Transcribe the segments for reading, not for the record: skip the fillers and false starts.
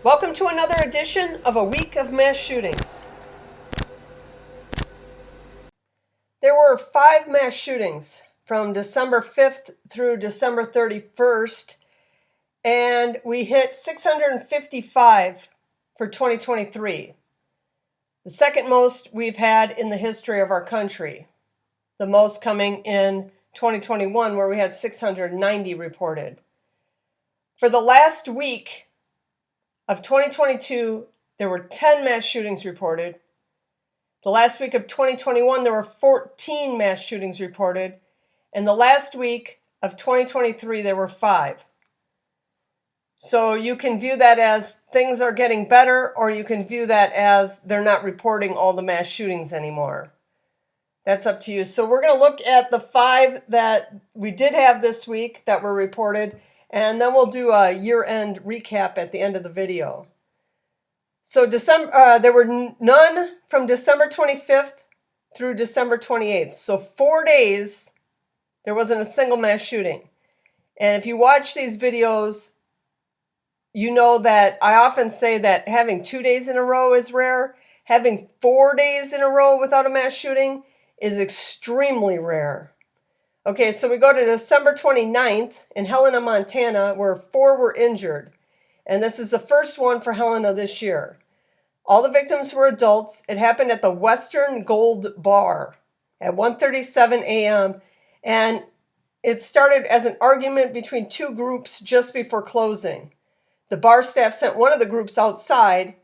Welcome to another edition of A Week of Mass Shootings. There were 5 mass shootings from December 5th through December 31st, and we hit 655 for 2023. The second most we've had in the history of our country. The most coming in 2021, where we had 690 reported. For the last week of 2022, there were 10 mass shootings reported. The last week of 2021, there were 14 mass shootings reported. And the last week of 2023, there were 5. So you can view that as things are getting better, or you can view that as they're not reporting all the mass shootings anymore. That's up to you. So we're going to look at the 5 that we did have this week that were reported, and then we'll do a year-end recap at the end of the video. So there were none from December 25th through December 28th. So 4 days, there wasn't a single mass shooting. And if you watch these videos, you know that I often say that having 2 days in a row is rare. Having 4 days in a row without a mass shooting is extremely rare. Okay, so we go to December 29th in Helena, Montana, where 4 were injured. And this is the first one for Helena this year. All the victims were adults. It happened at the Western Gold Bar at 1:37 a.m. And it started as an argument between 2 groups just before closing. The bar staff sent one of the groups outside,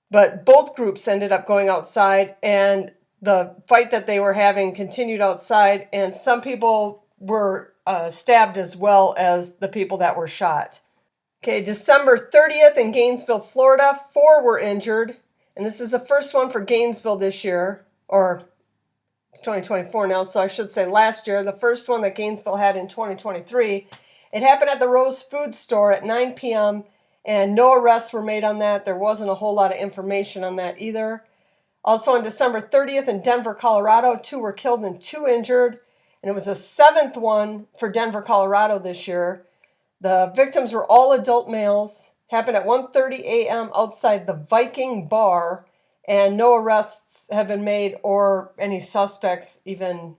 but both groups ended up going outside, and the fight that they were having continued outside, and some people were stabbed as well as the people that were shot. Okay, December 30th in Gainesville, Florida, 4 were injured, and this is the first one for Gainesville this year, or it's 2024 now, so I should say last year, the first one that Gainesville had in 2023. It happened at the Rose Food Store at 9 p.m., and no arrests were made on that. There wasn't a whole lot of information on that either. Also on December 30th in Denver, Colorado, 2 were killed and 2 injured. And it was the 7th one for Denver, Colorado this year. The victims were all adult males. Happened at 1:30 a.m. outside the Viking Bar. And no arrests have been made or any suspects even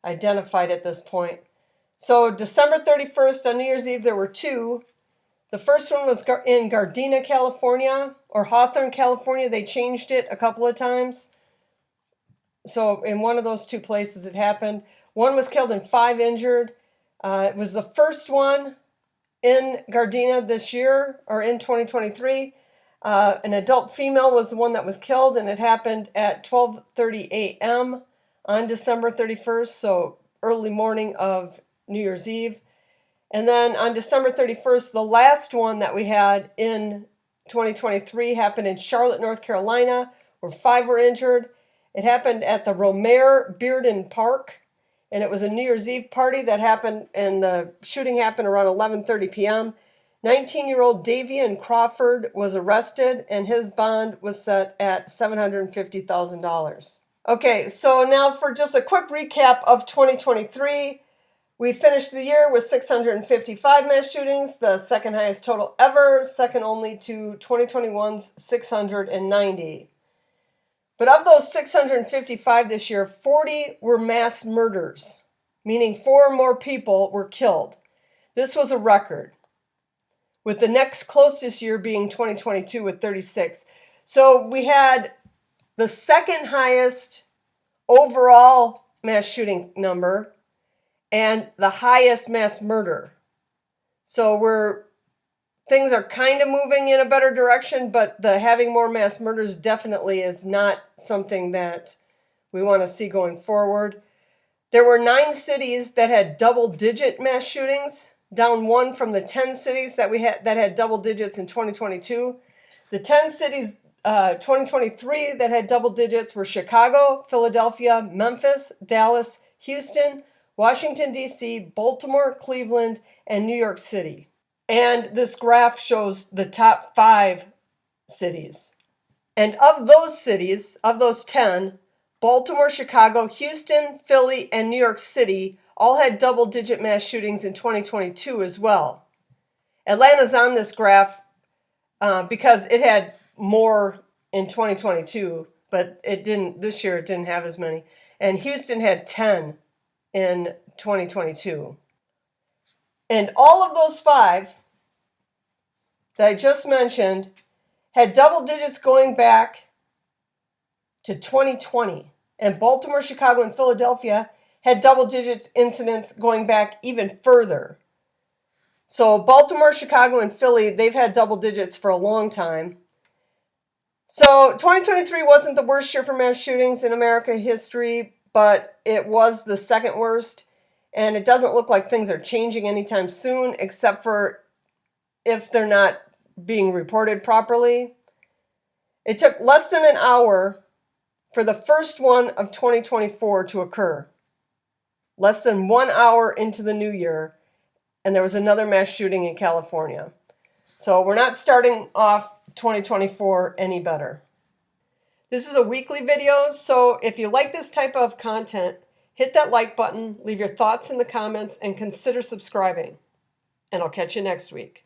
identified at this point. So December 31st on New Year's Eve, there were 2. The first one was in Gardena, California, or Hawthorne, California. They changed it a couple of times. So in one of those 2 places it happened. 1 was killed and 5 injured. It was the first one in Gardena this year, or in 2023. An adult female was the one that was killed, and it happened at 12:30 a.m. on December 31st, so early morning of New Year's Eve. And then on December 31st, the last one that we had in 2023 happened in Charlotte, North Carolina, where 5 were injured. It happened at the Romare Bearden Park, and it was a New Year's Eve party that happened, and the shooting happened around 11:30 p.m. 19-year-old Davian Crawford was arrested, and his bond was set at $750,000. Okay, so now for just a quick recap of 2023. We finished the year with 655 mass shootings, the second highest total ever, second only to 2021's 690. But of those 655 this year, 40 were mass murders, meaning 4 more people were killed. This was a record, with the next closest year being 2022 with 36. So we had the second highest overall mass shooting number, and the highest mass murder. So things are kind of moving in a better direction, but the having more mass murders definitely is not something that we want to see going forward. There were 9 cities that had double-digit mass shootings, down 1 from the 10 cities that had double digits in 2022. The 10 cities 2023 that had double digits were Chicago, Philadelphia, Memphis, Dallas, Houston, Washington, D.C., Baltimore, Cleveland, and New York City. And this graph shows the top 5 cities. And of those cities, of those 10, Baltimore, Chicago, Houston, Philly, and New York City all had double-digit mass shootings in 2022 as well. Atlanta's on this graph because it had more in 2022, but it didn't, this year it didn't have as many. And Houston had 10 in 2022. And all of those 5 that I just mentioned had double digits going back to 2020. And Baltimore, Chicago, and Philadelphia had double digits incidents going back even further. So Baltimore, Chicago, and Philly, they've had double digits for a long time. So 2023 wasn't the worst year for mass shootings in American history, but it was the second worst. And it doesn't look like things are changing anytime soon, except for if they're not being reported properly. It took less than an hour for the first one of 2024 to occur. Less than 1 hour into the new year, and there was another mass shooting in California. So we're not starting off 2024 any better. This is a weekly video, so if you like this type of content, hit that like button, leave your thoughts in the comments, and consider subscribing. And I'll catch you next week.